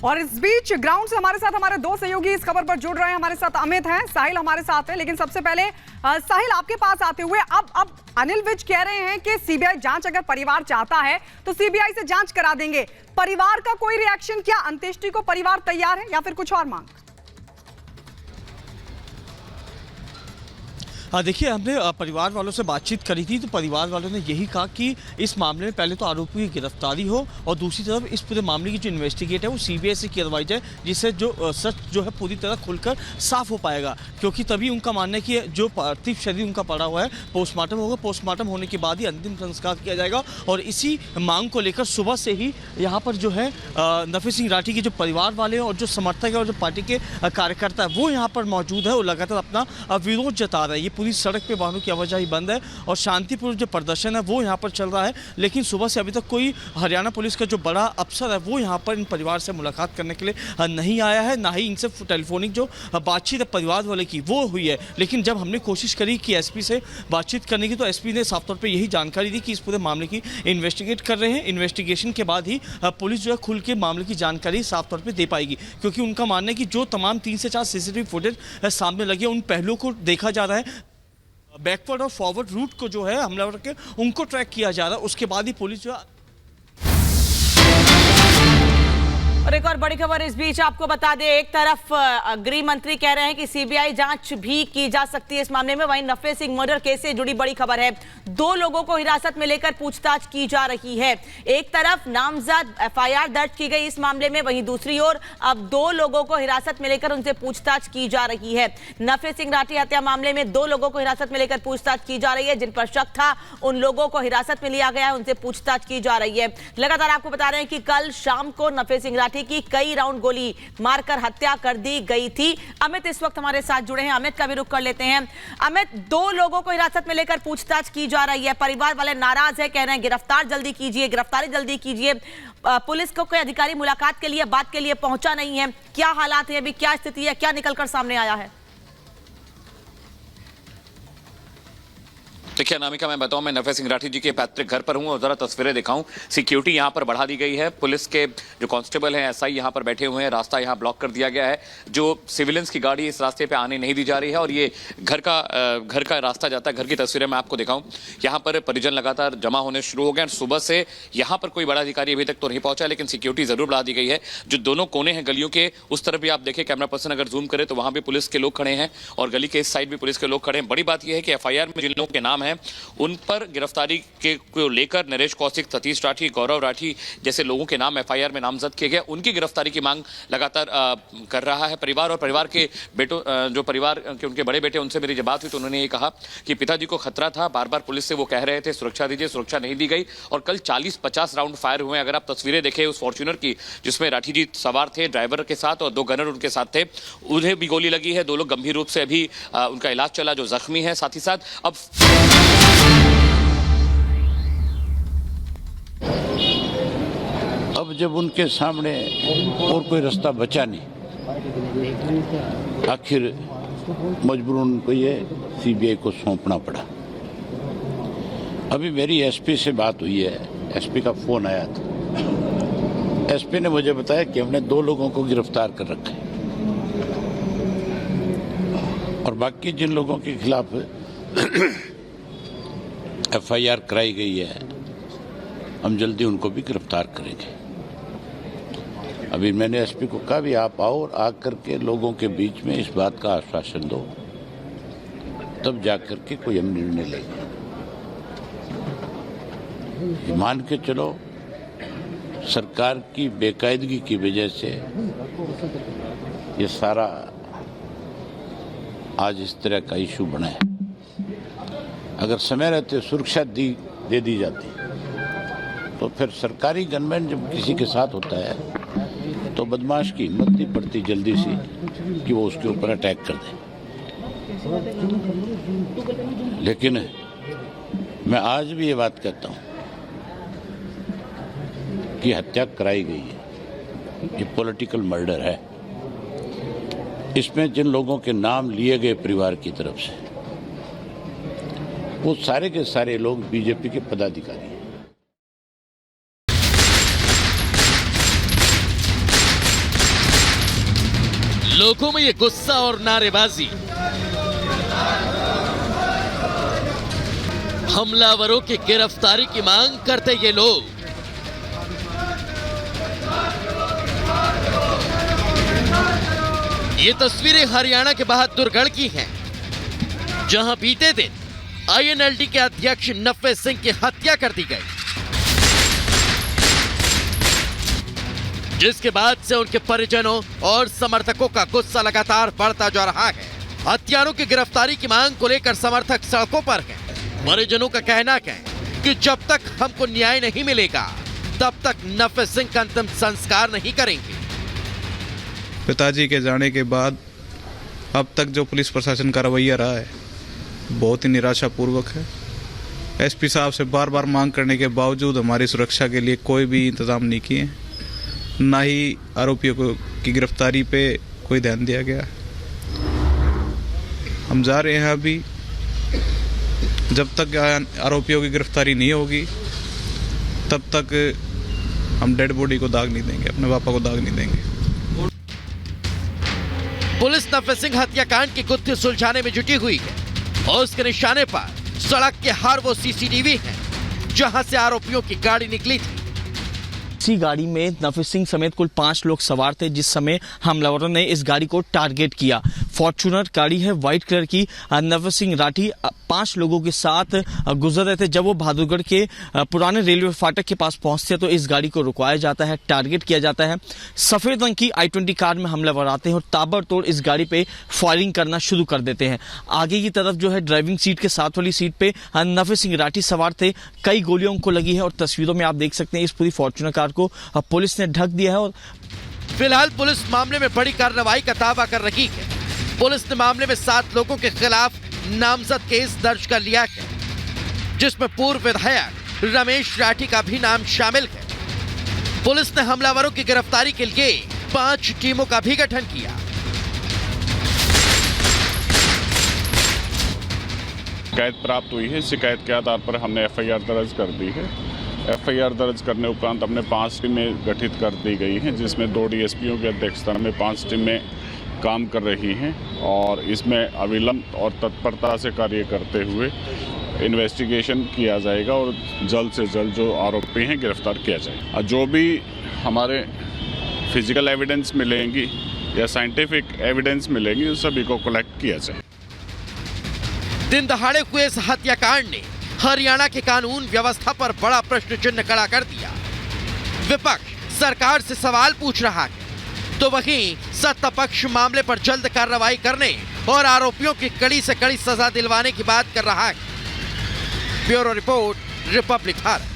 और इस बीच ग्राउंड से हमारे साथ हमारे दो सहयोगी इस खबर पर जुड़ रहे हैं। हमारे साथ अमित हैं, साहिल हमारे साथ है। लेकिन सबसे पहले साहिल, आपके पास आते हुए अब अनिल विज कह रहे हैं कि सीबीआई जांच अगर परिवार चाहता है तो सीबीआई से जांच करा देंगे। परिवार का कोई रिएक्शन? क्या अंत्येष्टि को परिवार तैयार है या फिर कुछ और मांग? देखिए, हमने परिवार वालों से बातचीत करी थी तो परिवार वालों ने यही कहा कि इस मामले में पहले तो आरोपी की गिरफ्तारी हो और दूसरी तरफ इस पूरे मामले की जो इन्वेस्टिगेट है वो सीबीआई से करवाई जाए, जिससे जो सच जो है पूरी तरह खुलकर साफ हो पाएगा। क्योंकि तभी उनका मानना है कि जो पार्थिव शरीर उनका पड़ा हुआ है पोस्टमार्टम होगा, पोस्टमार्टम होने के बाद ही अंतिम संस्कार किया जाएगा। और इसी मांग को लेकर सुबह से ही यहाँ पर जो है नफे सिंह राठी के जो परिवार वाले और जो समर्थक है और जो पार्टी के कार्यकर्ता है वो यहाँ पर मौजूद है और लगातार अपना विरोध जता रहे हैं। ये पूरी सड़क पे वाहनों की आवाजाही बंद है और शांतिपूर्ण जो प्रदर्शन है वो यहाँ पर चल रहा है। लेकिन सुबह से अभी तक कोई हरियाणा पुलिस का जो बड़ा अफसर है वो यहाँ पर इन परिवार से मुलाकात करने के लिए नहीं आया है, ना ही इनसे टेलीफोनिक जो बातचीत है परिवार वाले की वो हुई है। लेकिन जब हमने कोशिश करी कि एसपी से बातचीत करने की तो एसपी ने साफ तौर पर यही जानकारी दी कि इस पूरे मामले की इन्वेस्टिगेट कर रहे हैं। इन्वेस्टिगेशन के बाद ही पुलिस जो है खुल के मामले की जानकारी साफ तौर पर दे पाएगी। क्योंकि उनका मानना है कि जो तमाम 3 से 4 सीसीटीवी फुटेज सामने लगे उन पहलुओं को देखा जा रहा है, बैकवर्ड और फॉरवर्ड रूट को जो है हमलावर के उनको ट्रैक किया जा रहा है। उसके बाद ही पुलिस जो है। और एक और बड़ी खबर इस बीच आपको बता दें, एक तरफ गृह मंत्री कह रहे हैं कि सीबीआई जांच भी की जा सकती है इस मामले में, वहीं नफे सिंह मर्डर केस से जुड़ी बड़ी खबर है। 2 लोगों को हिरासत में लेकर पूछताछ की जा रही है। एक तरफ नामजद एफआईआर दर्ज की गई इस मामले में, वहीं दूसरी ओर अब 2 लोगों को हिरासत में लेकर उनसे पूछताछ की जा रही है। नफे सिंह राठी हत्या मामले में 2 लोगों को हिरासत में लेकर पूछताछ की जा रही है। जिन पर शक था उन लोगों को हिरासत में लिया गया है, उनसे पूछताछ की जा रही है। लगातार आपको बता रहे हैं कि कल शाम को नफे सिंह राठी की कई राउंड गोली मारकर हत्या कर दी गई थी। अमित इस वक्त हमारे साथ जुड़े हैं, अमित का भी रुख कर लेते हैं। अमित, 2 लोगों को हिरासत में लेकर पूछताछ की जा रही है। परिवार वाले नाराज है, कह रहे हैं गिरफ्तार जल्दी कीजिए, गिरफ्तारी जल्दी कीजिए। पुलिस को कोई अधिकारी मुलाकात के लिए बात के लिए पहुंचा नहीं है। क्या हालात है अभी, क्या स्थिति है, क्या निकलकर सामने आया है? देखिए अनामिका, मैं बताऊं, मैं नफे सिंह राठी जी के पैतृक घर पर हूं और जरा तस्वीरें दिखाऊं। सिक्योरिटी यहां पर बढ़ा दी गई है, पुलिस के जो कांस्टेबल हैं, एसआई यहां पर बैठे हुए हैं, रास्ता यहां ब्लॉक कर दिया गया है। जो सिविलियंस की गाड़ी इस रास्ते पे आने नहीं दी जा रही है और ये घर का रास्ता जाता है। घर की तस्वीरें मैं आपको दिखाऊं। यहाँ पर परिजन लगातार जमा होने शुरू हो गए। सुबह से यहाँ पर कोई बड़ा अधिकारी अभी तक तो नहीं पहुंचा, लेकिन सिक्योरिटी जरूर बढ़ा दी गई है। जो दोनों कोने हैं गलियों के, उस तरफ भी आप देखें, कैमरा पर्सन अगर जूम करे तो वहां भी पुलिस के लोग खड़े हैं और गली के इस साइड भी पुलिस के लोग खड़े हैं। बड़ी बात यह है कि एफआईआर में जिन लोगों के नाम है उन पर गिरफ्तारी के को लेकर नरेश कौशिक, सतीश राठी, गौरव राठी जैसे लोगों के नाम एफआईआर में नामजद किए गए, उनकी गिरफ्तारी की मांग लगातार कर रहा है परिवार। और परिवार के बेटों, जो परिवार के उनके बड़े बेटे, उनसे मेरी जब बात हुई तो उन्होंने ये कहा कि पिताजी को खतरा था, बार बार पुलिस से वो कह रहे थे सुरक्षा दीजिए, सुरक्षा नहीं दी गई। और कल 40-50 राउंड फायर हुए। अगर आप तस्वीरें देखें उस फॉर्च्यूनर की जिसमें राठी जी सवार थे ड्राइवर के साथ और 2 गनर उनके साथ थे, उन्हें भी गोली लगी है। 2 लोग गंभीर रूप से अभी उनका इलाज चला, जो जख्मी है। साथ ही साथ अब जब उनके सामने और कोई रास्ता बचा नहीं, आखिर मजबूरन उनको ये सीबीआई को सौंपना पड़ा। अभी मेरी एसपी से बात हुई है, एसपी का फोन आया था। एसपी ने मुझे बताया कि हमने 2 लोगों को गिरफ्तार कर रखा है और बाकी जिन लोगों के खिलाफ एफआईआर कराई गई है हम जल्दी उनको भी गिरफ्तार करेंगे। अभी मैंने एसपी को कहा भी आप आओ और आकर के लोगों के बीच में इस बात का आश्वासन दो, तब जाकर के कोई हम निर्णय लेंगे। मान के चलो सरकार की बेकायदगी की वजह से ये सारा आज इस तरह का इशू बना है। अगर समय रहते सुरक्षा दे दी जाती तो फिर सरकारी गनमैन जब किसी के साथ होता है तो बदमाश की हिम्मत नहीं पड़ती जल्दी से कि वो उसके ऊपर अटैक कर दे। लेकिन मैं आज भी ये बात कहता हूं कि हत्या कराई गई है, ये पॉलिटिकल मर्डर है। इसमें जिन लोगों के नाम लिए गए परिवार की तरफ से, वो सारे के सारे लोग बीजेपी के पदाधिकारी हैं। लोगों में ये गुस्सा और नारेबाजी हमलावरों की गिरफ्तारी की मांग करते ये लोग ये तस्वीरें हरियाणा के बहादुरगढ़ की हैं, जहां बीते दिन आईएनएलडी के अध्यक्ष नफे सिंह की हत्या कर दी गई, जिसके बाद से उनके परिजनों और समर्थकों का गुस्सा लगातार बढ़ता जा रहा है। हत्यारों की गिरफ्तारी की मांग को लेकर समर्थक सड़कों पर हैं। परिजनों का कहना है कि जब तक हमको न्याय नहीं मिलेगा तब तक नफे सिंह का अंतिम संस्कार नहीं करेंगे। पिताजी के जाने के बाद अब तक जो पुलिस प्रशासन का रवैया रहा है बहुत ही निराशापूर्वक है। एसपी साहब से बार बार मांग करने के बावजूद हमारी सुरक्षा के लिए कोई भी इंतजाम नहीं किए, ना ही आरोपियों की गिरफ्तारी पे कोई ध्यान दिया गया। हम जा रहे हैं अभी, जब तक आरोपियों की गिरफ्तारी नहीं होगी तब तक हम डेड बॉडी को दाग नहीं देंगे, अपने पापा को दाग नहीं देंगे। पुलिस नफे सिंह हत्याकांड की गुत्थी सुलझाने में जुटी हुई है और उसके निशाने पर सड़क के हर वो सीसीटीवी हैं जहां से आरोपियों की गाड़ी निकली थी। इसी गाड़ी में नफे सिंह समेत कुल 5 लोग सवार थे जिस समय हमलावरों ने इस गाड़ी को टारगेट किया। फॉर्च्यूनर गाड़ी है व्हाइट कलर की। नफे सिंह राठी 5 लोगों के साथ गुजर रहे थे। जब वो बहादुरगढ़ के पुराने रेलवे फाटक के पास पहुंचते तो इस गाड़ी को रुकवाया जाता है, टारगेट किया जाता है। सफेद रंग की i20 कार में हमलावर आते हैं और ताबड़तोड़ इस गाड़ी पे फायरिंग करना शुरू कर देते हैं। आगे की तरफ जो है ड्राइविंग सीट के साथ वाली सीट पे नफे सिंह राठी सवार थे। कई गोलियों उनको लगी है और तस्वीरों में आप देख सकते हैं इस पूरी फॉर्च्यूनर कार को पुलिस ने ढक दिया है। और फिलहाल पुलिस मामले में बड़ी कार्रवाई का दावा कर रही है। पुलिस ने मामले में 7 लोगों के खिलाफ नामजद केस दर्ज कर लिया है, जिसमें पूर्व विधायक रमेश राठी का भी नाम शामिल है। पुलिस ने हमलावरों की गिरफ्तारी के लिए 5 टीमों का भी गठन किया। शिकायत प्राप्त हुई है। शिकायत के आधार पर हमने एफआईआर दर्ज कर दी है। एफआईआर दर्ज करने उपरांत हमने 5 टीमें गठित कर दी गई हैं, जिसमें 2 डीएसपीओ की अध्यक्षता में 5 टीमें काम कर रही हैं और इसमें अविलंब और तत्परता से कार्य करते हुए इन्वेस्टिगेशन किया जाएगा और जल्द से जल्द जो आरोपी हैं गिरफ्तार किया जाएगा। जो भी हमारे फिजिकल एविडेंस मिलेंगी या साइंटिफिक एविडेंस मिलेंगी उस सभी को कलेक्ट किया जाए। दिन दहाड़े हुए इस हत्याकांड ने हरियाणा के कानून व्यवस्था पर बड़ा प्रश्न चिन्ह खड़ा कर दिया। विपक्ष सरकार से सवाल पूछ रहा है तो वहीं सत्ता पक्ष मामले पर जल्द कार्रवाई करने और आरोपियों की कड़ी से कड़ी सजा दिलवाने की बात कर रहा है। Bureau report, Republic Bharat.